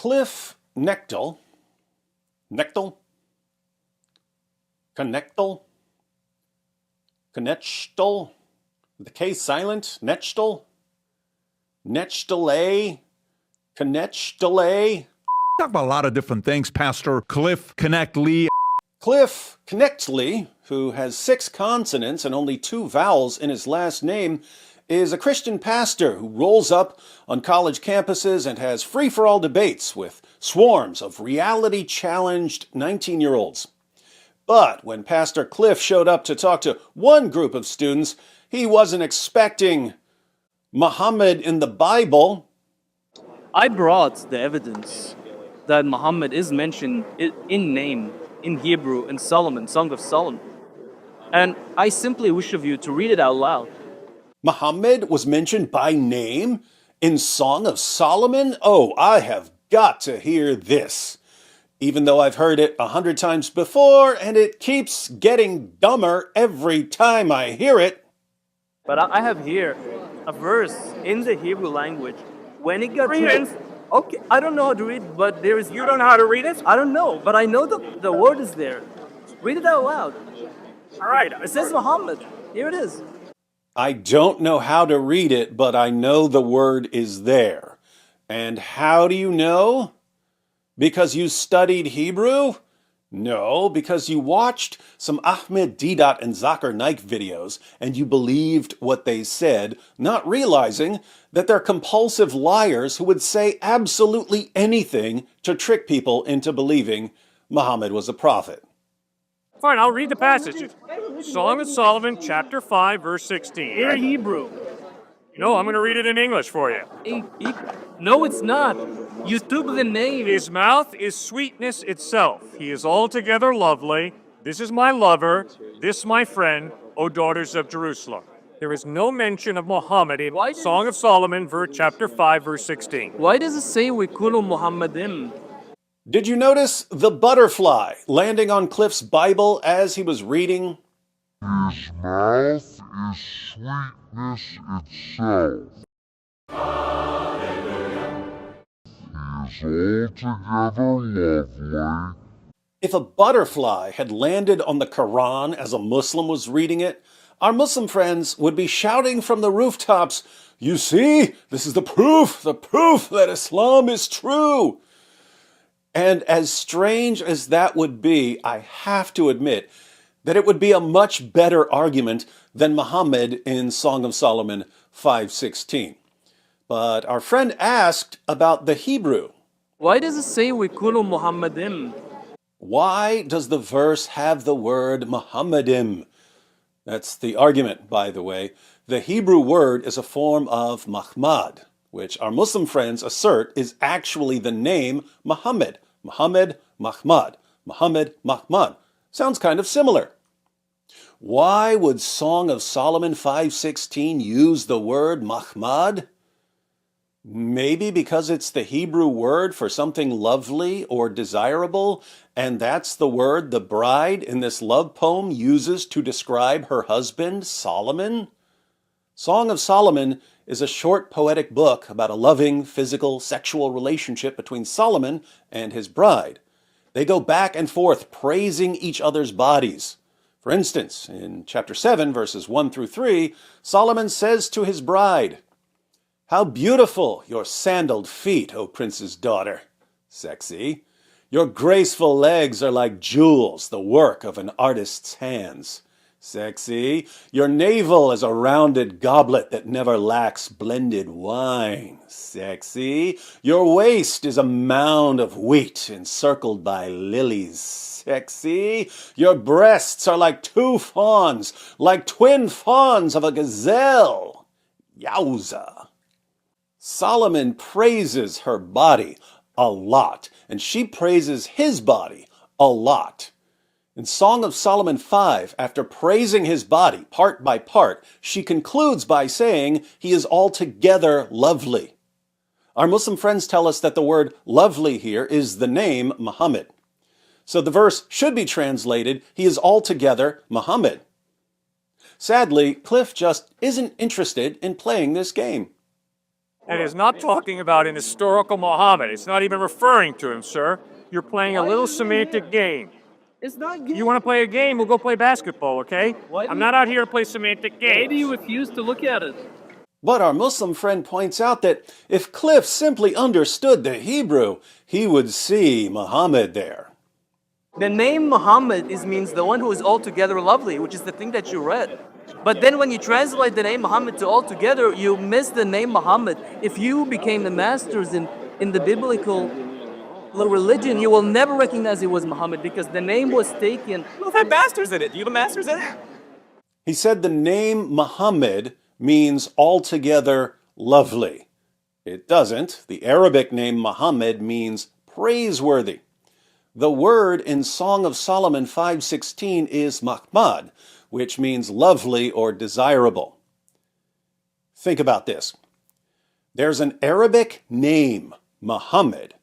Cliffe Knechtle, Knechtle, Knechtle, Knechtle, the K silent, Knechtle, Knechtle, Knechtle. Talk about a lot of different things, Pastor Cliffe Knechtle. Cliffe Knechtle, who has 6 consonants and only 2 vowels in his last name, is a Christian pastor who rolls up on college campuses and has free-for-all debates with swarms of reality-challenged 19-year-olds. But when Pastor Cliffe showed up to talk to one group of students, he wasn't expecting Muhammad in the Bible. I brought the evidence that Muhammad is mentioned in name in Hebrew in Solomon, Song of Solomon. And I simply wish of you to read it out loud. Muhammad was mentioned by name in Song of Solomon? Oh, I have got to hear this. Even though I've heard it 100 times before, and it keeps getting dumber every time I hear it. But I have here a verse in the Hebrew language. When it got written, okay, I don't know how to read, but there is... You don't know how to read it? I don't know, but I know the word is there. Read it out loud. All right. It says Muhammad. Here it is. I don't know how to read it, but I know the word is there. And how do you know? Because you studied Hebrew? No, because you watched some Ahmed Deedat and Zakir Naik videos and you believed what they said, not realizing that they're compulsive liars who would say absolutely anything to trick people into believing Muhammad was a prophet. Fine, I'll read the passage. Song of Solomon, chapter 5, verse 16. In Hebrew. No, I'm going to read it in English for you. No, it's not. You took the name. His mouth is sweetness itself. He is altogether lovely. This is my lover. This my friend, O daughters of Jerusalem. There is no mention of Muhammad in Song of Solomon, chapter 5, verse 16. Why does it say we kulu Muhammadim? Did you notice the butterfly landing on Cliffe's Bible as he was reading? His mouth is sweetness itself. He is altogether lovely. If a butterfly had landed on the Quran as a Muslim was reading it, our Muslim friends would be shouting from the rooftops, "You see, this is the proof that Islam is true." And as strange as that would be, I have to admit that it would be a much better argument than Muhammad in Song of Solomon 5:16. But our friend asked about the Hebrew. Why does it say we kulu Muhammadim? Why does the verse have the word Muhammadim? That's the argument, by the way. The Hebrew word is a form of Mahmad, which our Muslim friends assert is actually the name Muhammad. Muhammad, Mahmad. Muhammad, Mahmad. Sounds kind of similar. Why would Song of Solomon 5:16 use the word Mahmad? Maybe because it's the Hebrew word for something lovely or desirable, and that's the word the bride in this love poem uses to describe her husband, Solomon? Song of Solomon is a short poetic book about a loving, physical, sexual relationship between Solomon and his bride. They go back and forth praising each other's bodies. For instance, in chapter 7, verses 1 through 3, Solomon says to his bride, "How beautiful your sandaled feet, O prince's daughter." Sexy. "Your graceful legs are like jewels, the work of an artist's hands." Sexy. "Your navel is a rounded goblet that never lacks blended wine." Sexy. "Your waist is a mound of wheat encircled by lilies." Sexy. "Your breasts are like 2 fawns, like twin fawns of a gazelle." Yowza. Solomon praises her body a lot, and she praises his body a lot. In Song of Solomon 5, after praising his body part by part, she concludes by saying he is altogether lovely. Our Muslim friends tell us that the word lovely here is the name Muhammad. So the verse should be translated, he is altogether Muhammad. Sadly, Cliffe just isn't interested in playing this game. And it is not talking about an historical Muhammad. It's not even referring to him, sir. You're playing a little semantic game. It's not gay. You want to play a game? We'll go play basketball, okay? Why do I'm you- not out here to play semantic games. Why do you refuse to look at it? But our Muslim friend points out that if Cliffe simply understood the Hebrew, he would see Muhammad there. The name Muhammad means the one who is altogether lovely, which is the thing that you read. But then when you translate the name Muhammad to altogether, you miss the name Muhammad. If you became the masters in the biblical religion, you will never recognize it was Muhammad because the name was taken. Who had masters in it? Do you have masters in it? He said the name Muhammad means altogether lovely. It doesn't. The Arabic name Muhammad means praiseworthy. The word in Song of Solomon 5:16 is mahmad, which means lovely or desirable. Think about this. There's an Arabic name, Muhammad.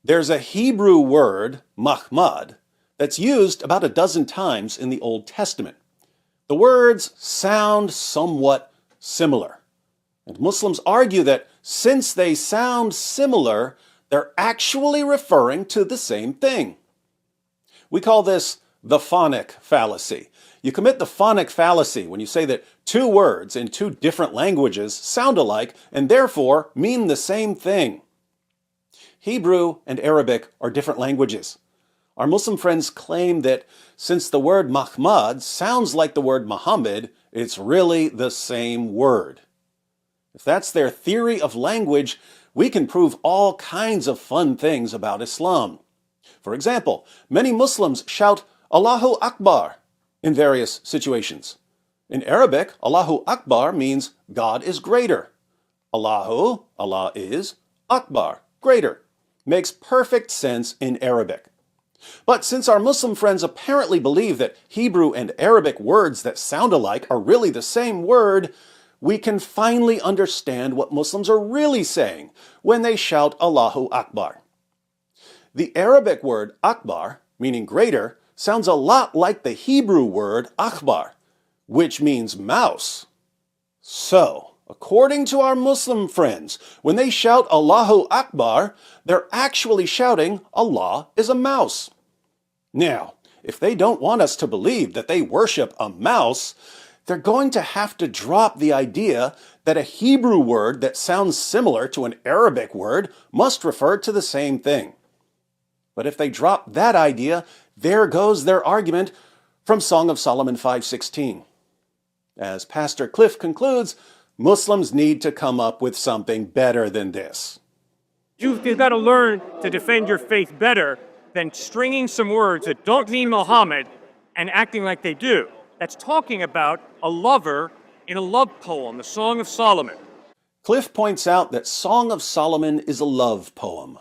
There's a Hebrew word, mahmad, that's used about a dozen times in the Old Testament. The words sound somewhat similar. And Muslims argue that since they sound similar, they're actually referring to the same thing. We call this the phonic fallacy. You commit the phonic fallacy when you say that two words in two different languages sound alike and therefore mean the same thing. Hebrew and Arabic are different languages. Our Muslim friends claim that since the word Mahmad sounds like the word Muhammad, it's really the same word. If that's their theory of language, we can prove all kinds of fun things about Islam. For example, many Muslims shout Allahu Akbar in various situations. In Arabic, Allahu Akbar means God is greater. Allahu, Allah is, Akbar, greater. Makes perfect sense in Arabic. But since our Muslim friends apparently believe that Hebrew and Arabic words that sound alike are really the same word, we can finally understand what Muslims are really saying when they shout Allahu Akbar. The Arabic word Akbar, meaning greater, sounds a lot like the Hebrew word Akhbar, which means mouse. So, according to our Muslim friends, when they shout Allahu Akbar, they're actually shouting Allah is a mouse. Now, if they don't want us to believe that they worship a mouse, they're going to have to drop the idea that a Hebrew word that sounds similar to an Arabic word must refer to the same thing. But if they drop that idea, there goes their argument from Song of Solomon 5:16. As Pastor Cliffe concludes, Muslims need to come up with something better than this. You've got to learn to defend your faith better than stringing some words that don't mean Muhammad and acting like they do. That's talking about a lover in a love poem, the Song of Solomon. Cliffe points out that Song of Solomon is a love poem.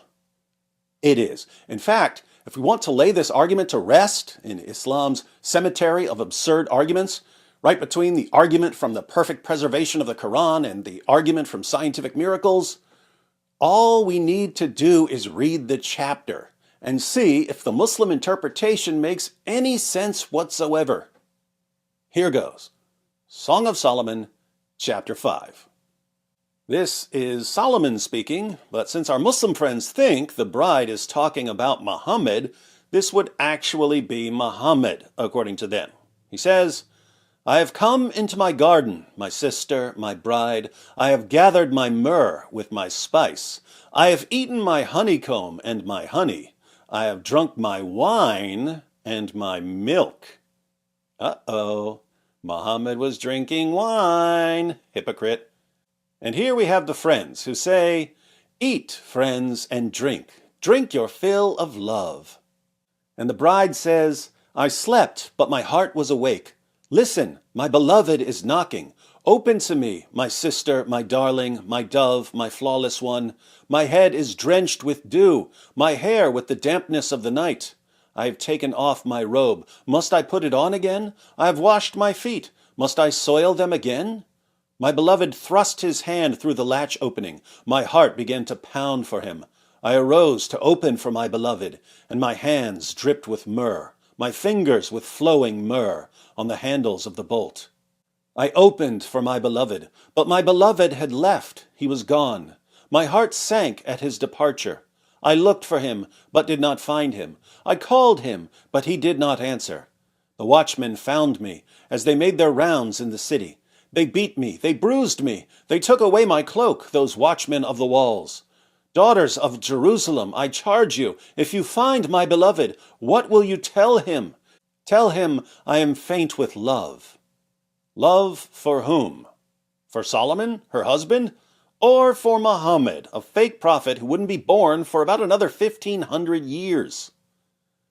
It is. In fact, if we want to lay this argument to rest in Islam's cemetery of absurd arguments, right between the argument from the perfect preservation of the Quran and the argument from scientific miracles, all we need to do is read the chapter and see if the Muslim interpretation makes any sense whatsoever. Here goes. Song of Solomon, chapter 5. This is Solomon speaking, but since our Muslim friends think the bride is talking about Muhammad, this would actually be Muhammad, according to them. He says, I have come into my garden, my sister, my bride. I have gathered my myrrh with my spice. I have eaten my honeycomb and my honey. I have drunk my wine and my milk. Uh-oh, Muhammad was drinking wine, hypocrite. And here we have the friends who say, eat, friends, and drink. Drink your fill of love. And the bride says, I slept, but my heart was awake. Listen, my beloved is knocking. Open to me, my sister, my darling, my dove, my flawless one. My head is drenched with dew, my hair with the dampness of the night. I have taken off my robe. Must I put it on again? I have washed my feet. Must I soil them again? My beloved thrust his hand through the latch opening. My heart began to pound for him. I arose to open for my beloved, and my hands dripped with myrrh, my fingers with flowing myrrh on the handles of the bolt. I opened for my beloved, but my beloved had left. He was gone. My heart sank at his departure. I looked for him, but did not find him. I called him, but he did not answer. The watchmen found me as they made their rounds in the city. They beat me, they bruised me, they took away my cloak, those watchmen of the walls. Daughters of Jerusalem, I charge you, if you find my beloved, what will you tell him? Tell him I am faint with love. Love for whom? For Solomon, her husband? Or for Muhammad, a fake prophet who wouldn't be born for about another 1,500 years?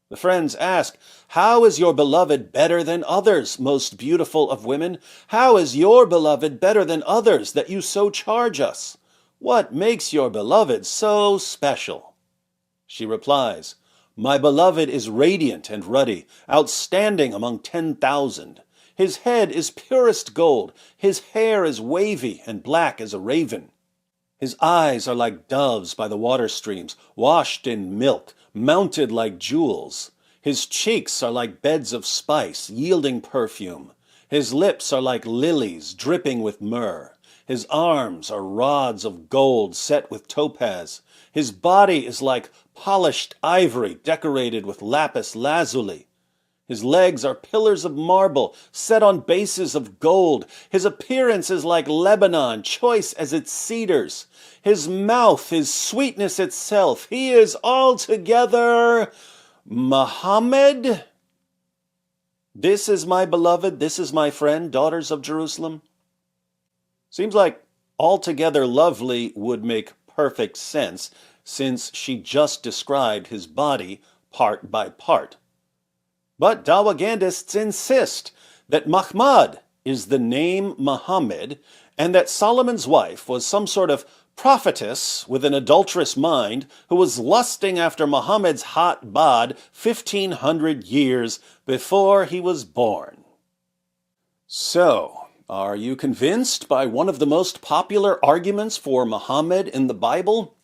The friends ask, how is your beloved better than others, most beautiful of women? How is your beloved better than others that you so charge us? What makes your beloved so special? She replies, my beloved is radiant and ruddy, outstanding among 10,000. His head is purest gold, his hair is wavy and black as a raven. His eyes are like doves by the water streams, washed in milk, mounted like jewels. His cheeks are like beds of spice, yielding perfume. His lips are like lilies, dripping with myrrh. His arms are rods of gold set with topaz. His body is like polished ivory decorated with lapis lazuli. His legs are pillars of marble set on bases of gold. His appearance is like Lebanon, choice as its cedars. His mouth is sweetness itself. He is altogether Muhammad. This is my beloved, this is my friend, daughters of Jerusalem. Seems like altogether lovely would make perfect sense, since she just described his body part by part. But Dawagandists insist that Mahmud is the name Muhammad, and that Solomon's wife was some sort of prophetess with an adulterous mind who was lusting after Muhammad's hot bod 1,500 years before he was born. So, are you convinced by one of the most popular arguments for Muhammad in the Bible?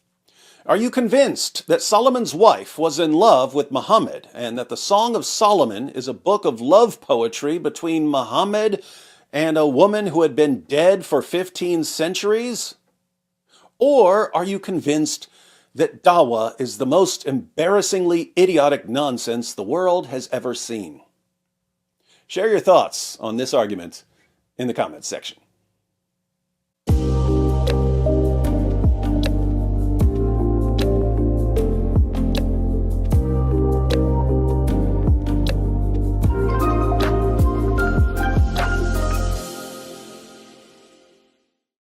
Are you convinced that Solomon's wife was in love with Muhammad, and that the Song of Solomon is a book of love poetry between Muhammad and a woman who had been dead for 15 centuries? Or are you convinced that Dawa is the most embarrassingly idiotic nonsense the world has ever seen? Share your thoughts on this argument in the comments section.